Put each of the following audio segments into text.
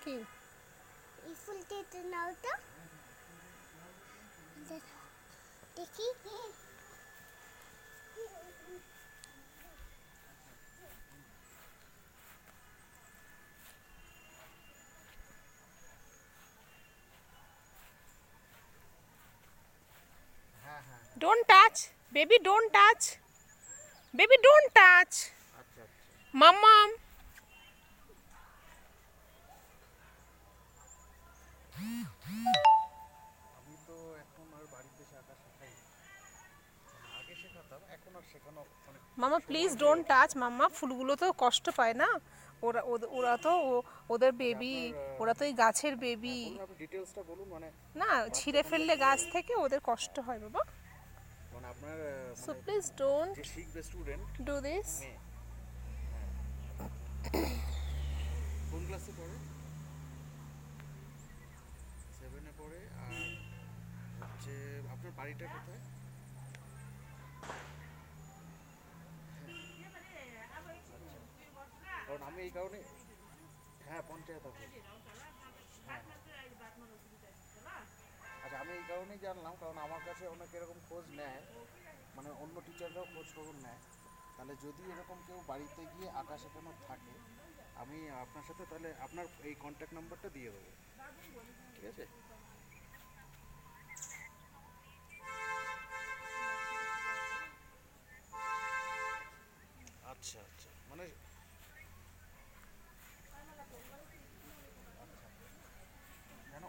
কি এই ফুলটা নাও তো দেখি। Don't touch baby, don't touch baby, don't touch মাম্মাম। আমি তো এখন আর বাড়িতে এসে আঁকা শেখাই না। আগে শেখাতাম, এখন আর শেখানো মানে মামা প্লিজ ডোন্ট টাচ মাম্মা, ফুলগুলো তো কষ্ট পায় না, ওরা ওরা তো ওদের বেবি, ওরা তো এই গাছের বেবি। বলুন, আপনি ডিটেইলসটা বলুন। মানে না ছিঁড়ে ফেললে গাছ থেকে ওদের কষ্ট হয় বাবা। মানে আপনার সো প্লিজ ডোন্ট যে শিখবে স্টুডেন্ট ডু দিস। কোন ক্লাসে পড়ে? 7-এ পড়ে। আর হচ্ছে আপনার বাড়িটা কোথায়? কারণ আমি এই কারণে, হ্যাঁ পঞ্চায়েত অফিস। আচ্ছা, আমি এই কারণেই জানলাম, কারণ আমার কাছে অনেক এরকম খোঁজ নেয়, মানে অন্য টিচাররাও খোঁজ খবর নেয়। তাহলে যদি এরকম কেউ বাড়িতে গিয়ে আঁকা শেখানো থাকে, আমি আপনার সাথে তাহলে আপনার এই কন্ট্যাক্ট নাম্বারটা দিয়ে দেবো, ঠিক আছে? আচ্ছা আচ্ছা, মানে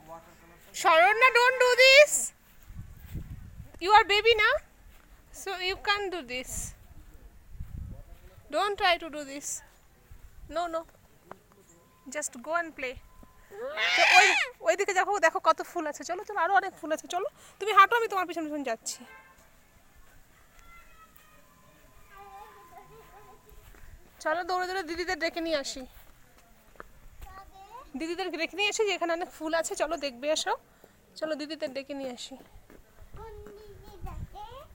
ওয়াটার কালারটা Sharona, don't do this. You are baby now, so you can't do this. Don't try to do this. No, no. Just go and play. তো ওই দিকে দেখো, দেখো কত ফুল আছে। চলো চলো, আরো অনেক ফুল আছে। চলো তুমি হাঁটো, আমি তোমার পিছনে পিছনে যাচ্ছি। চলো দৌড়ে দৌড়ে দিদিদের ডেকে নিয়ে আসি, দিদিদের ডেকে নিয়ে আসি, যে এখানে অনেক ফুল আছে। চলো দেখবে এসো, চলো দিদিদের ডেকে নিয়ে আসি।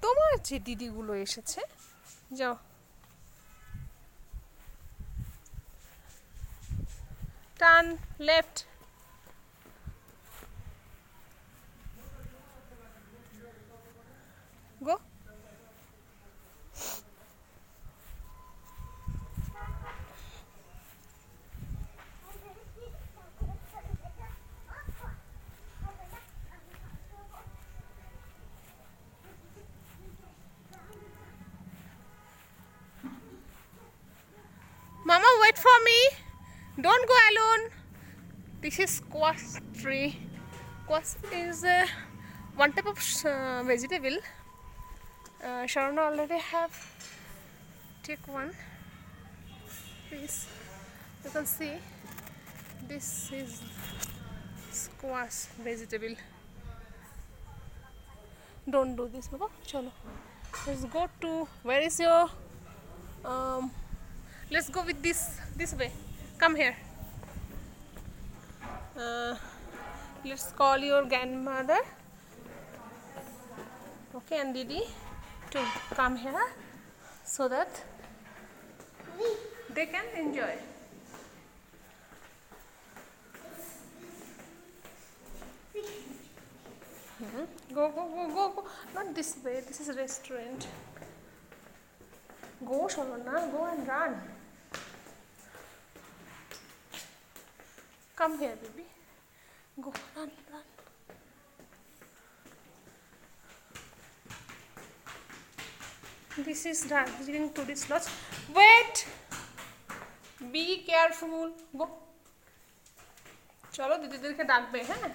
তোমার যে দিদিগুলো এসেছে, যাও। Turn left. Go. Mama, wait for me. Don't go alone. This is squash tree. Squash is one type of vegetable. Sharona already have take one. Please, you can see this is squash vegetable. Don't do this, Baba. Chalo. Let's go to, where is your let's go with this way. Come here. Let's call your grandmother, okay, and Didi to come here so that they can enjoy. Go, go, go, go, go. Not this way, this is a restaurant. Go, Sharona, go and run. Come here, baby. Go, run, run. This is Darjeeling tourist lodge. Wait. Be careful. Go. চলো দিদিদেরকে ডাকবে, হ্যাঁ।